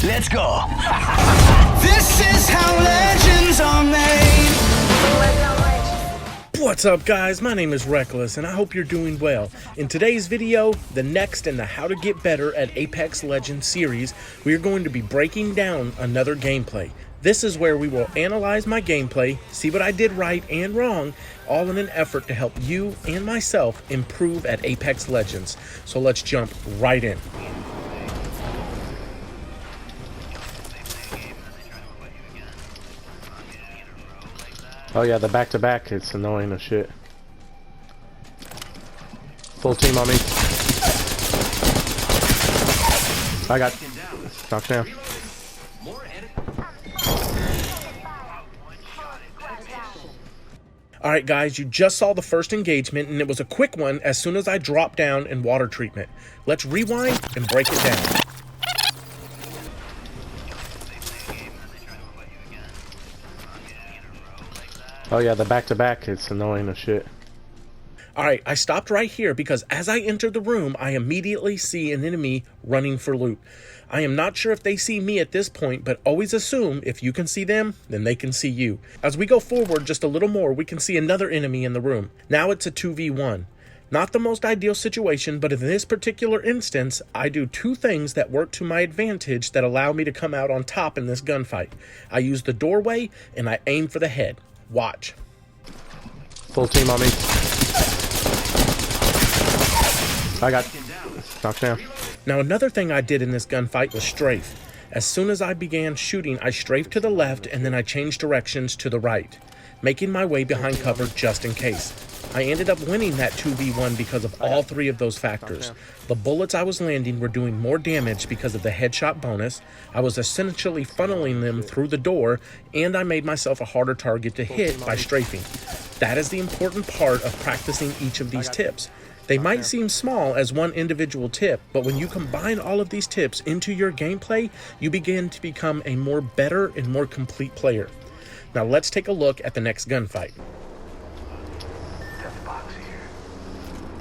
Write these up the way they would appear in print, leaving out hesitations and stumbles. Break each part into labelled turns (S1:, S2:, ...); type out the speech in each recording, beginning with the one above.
S1: Let's go. This is how legends are made.
S2: What's up, guys? My name is WreckLess and I hope you're doing well. In today's video, the next in the How to Get Better at Apex Legends series, we are going to be breaking down another gameplay. This is where we will analyze my gameplay, see what I did right and wrong, all in an effort to help you and myself improve at Apex Legends. So let's jump right in.
S3: Oh yeah, the back-to-back, it's annoying as shit. Full team on me. I got knocked down.
S2: Alright guys, you just saw the first engagement and it was a quick one as soon as I dropped down in water treatment. Let's rewind and break it down.
S3: Oh yeah, the back-to-back, it's annoying as shit.
S2: Alright, I stopped right here because as I enter the room, I immediately see an enemy running for loot. I am not sure if they see me at this point, but always assume if you can see them, then they can see you. As we go forward just a little more, we can see another enemy in the room. Now it's a 2v1. Not the most ideal situation, but in this particular instance, I do two things that work to my advantage that allow me to come out on top in this gunfight. I use the doorway and I aim for the head. Watch.
S3: Full team on me. I got knocked down.
S2: Now another thing I did in this gunfight was strafe. As soon as I began shooting, I strafed to the left and then I changed directions to the right, making my way behind cover just in case. I ended up winning that 2v1 because of all three of those factors. The bullets I was landing were doing more damage because of the headshot bonus, I was essentially funneling them through the door, and I made myself a harder target to hit by strafing. That is the important part of practicing each of these tips. They might seem small as one individual tip, but when you combine all of these tips into your gameplay, you begin to become a more better and more complete player. Now let's take a look at the next gunfight.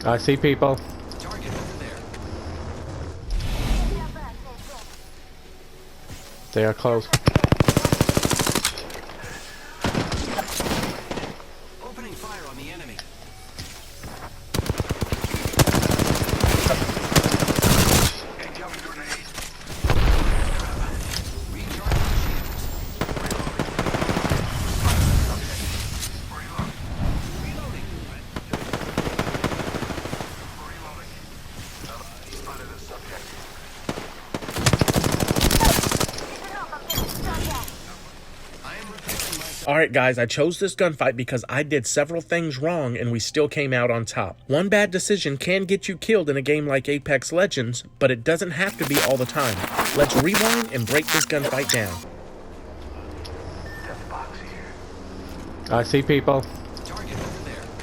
S3: I see people. They are close.
S1: Opening fire on the enemy. Incoming grenade. Recharging shields. Reloading. Spotted a subject.
S2: Alright guys, I chose this gunfight because I did several things wrong and we still came out on top. One bad decision can get you killed in a game like Apex Legends, but it doesn't have to be all the time. Let's rewind and break this gunfight down.
S3: I see people.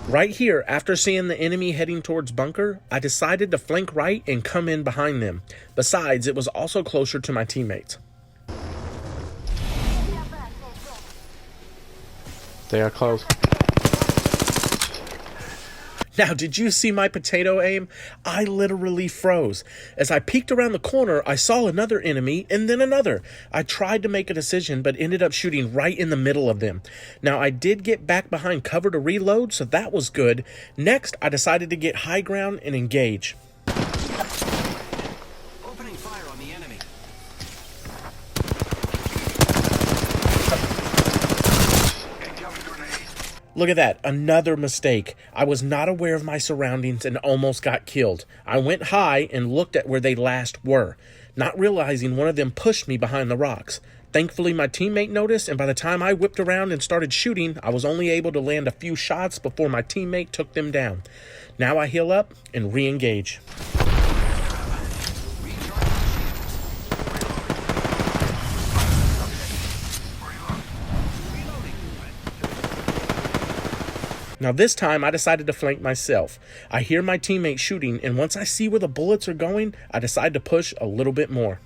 S2: Right here, after seeing the enemy heading towards bunker, I decided to flank right and come in behind them. Besides, it was also closer to my teammates.
S3: They are close.
S2: Now, did you see my potato aim? I literally froze. As I peeked around the corner, I saw another enemy and then another. I tried to make a decision, but ended up shooting right in the middle of them. Now, I did get back behind cover to reload, so that was good. Next, I decided to get high ground and engage.
S1: Opening fire on the enemy.
S2: Look at that, another mistake. I was not aware of my surroundings and almost got killed. I went high and looked at where they last were, not realizing one of them pushed me behind the rocks. Thankfully, my teammate noticed, and by the time I whipped around and started shooting, I was only able to land a few shots before my teammate took them down. Now I heal up and re-engage. Now this time I decided to flank myself. I hear my teammate shooting, and once I see where the bullets are going, I decide to push a little bit more.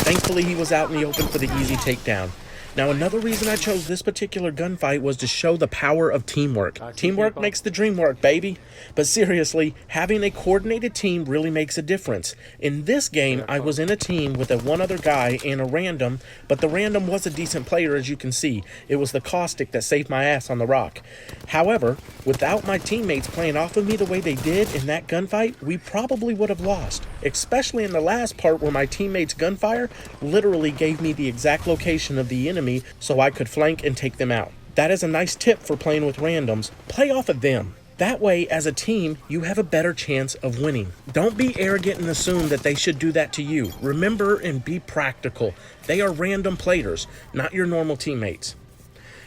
S2: Thankfully he was out in the open for the easy takedown. Now, another reason I chose this particular gunfight was to show the power of teamwork. Teamwork makes the dream work, baby. But seriously, having a coordinated team really makes a difference. In this game, I was in a team with one other guy and a random, but the random was a decent player, as you can see. It was the caustic that saved my ass on the rock. However, without my teammates playing off of me the way they did in that gunfight, we probably would have lost. Especially in the last part where my teammates' gunfire literally gave me the exact location of the enemy so I could flank and take them out. That is a nice tip for playing with randoms. Play off of them. That way, as a team, you have a better chance of winning. Don't be arrogant and assume that they should do that to you. Remember and be practical. They are random players, not your normal teammates.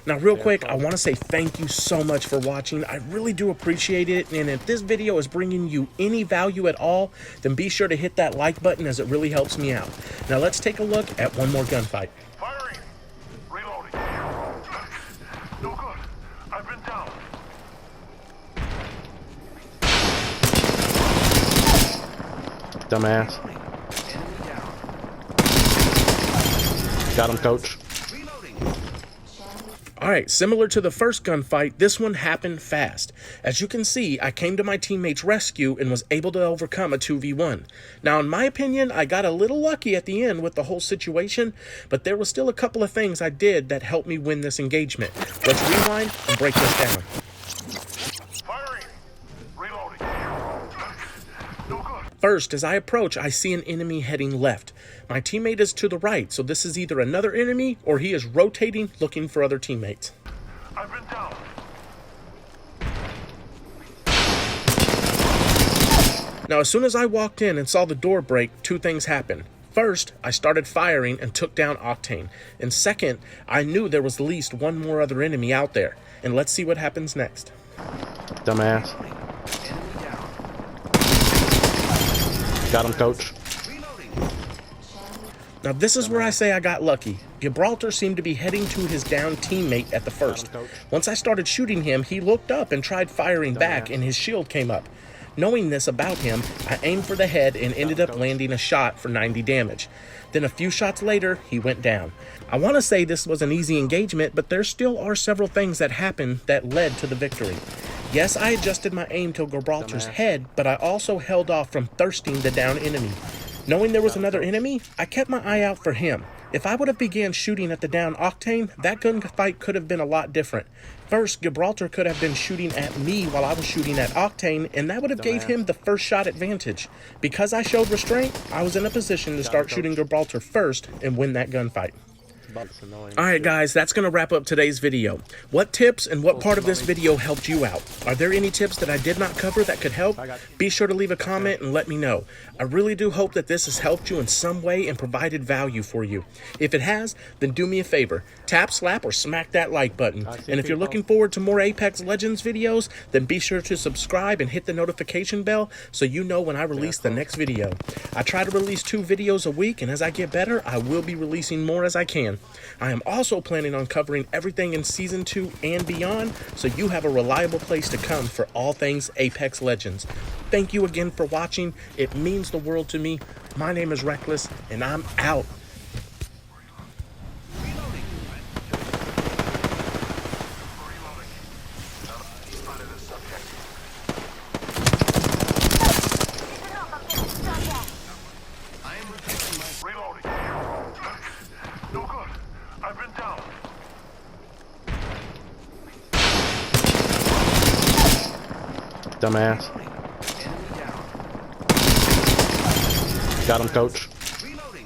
S2: Now, real quick, I want to say thank you so much for watching. I really do appreciate it. And if this video is bringing you any value at all, then be sure to hit that like button, as it really helps me out. Now, let's take a look at one more gunfight.
S4: Firing! Reloading! No good. I've been down.
S3: Dumbass. Got him, coach.
S2: Alright, similar to the first gunfight, this one happened fast. As you can see, I came to my teammate's rescue and was able to overcome a 2v1. Now, in my opinion, I got a little lucky at the end with the whole situation, but there was still a couple of things I did that helped me win this engagement. Let's rewind and break this down.
S4: Firing! Reloading! No good.
S2: First, as I approach, I see an enemy heading left. My teammate is to the right, so this is either another enemy or he is rotating, looking for other teammates.
S4: I've been down.
S2: Now, as soon as I walked in and saw the door break, two things happened. First, I started firing and took down Octane. And second, I knew there was at least one more other enemy out there. And let's see what happens next.
S3: Dumbass. Got him, coach.
S2: Now, this is where I say I got lucky. Gibraltar seemed to be heading to his down teammate at the first. Once I started shooting him, he looked up and tried firing back, and his shield came up. Knowing this about him, I aimed for the head and ended up landing a shot for 90 damage. Then a few shots later, he went down. I want to say this was an easy engagement, but there still are several things that happened that led to the victory. Yes, I adjusted my aim to Gibraltar's head, but I also held off from thirsting the down enemy. Knowing there was another enemy, I kept my eye out for him. If I would have began shooting at the down Octane, that gunfight could have been a lot different. First, Gibraltar could have been shooting at me while I was shooting at Octane, and that would have gave him the first shot advantage. Because I showed restraint, I was in a position to start shooting Gibraltar first and win that gunfight. Alright guys, that's going to wrap up today's video. What tips and what part of this video helped you out? Are there any tips that I did not cover that could help? Be sure to leave a comment and let me know. I really do hope that this has helped you in some way and provided value for you. If it has, then do me a favor. Tap, slap, or smack that like button. And if you're looking forward to more Apex Legends videos, then be sure to subscribe and hit the notification bell so you know when I release the next video. I try to release 2 videos a week, and as I get better, I will be releasing more as I can. I am also planning on covering everything in Season 2 and beyond, so you have a reliable place to come for all things Apex Legends. Thank you again for watching. It means the world to me. My name is Reckless, and I'm out.
S4: Reloading. No good. I've been down.
S3: Dumbass. Got him, coach.
S1: Reloading.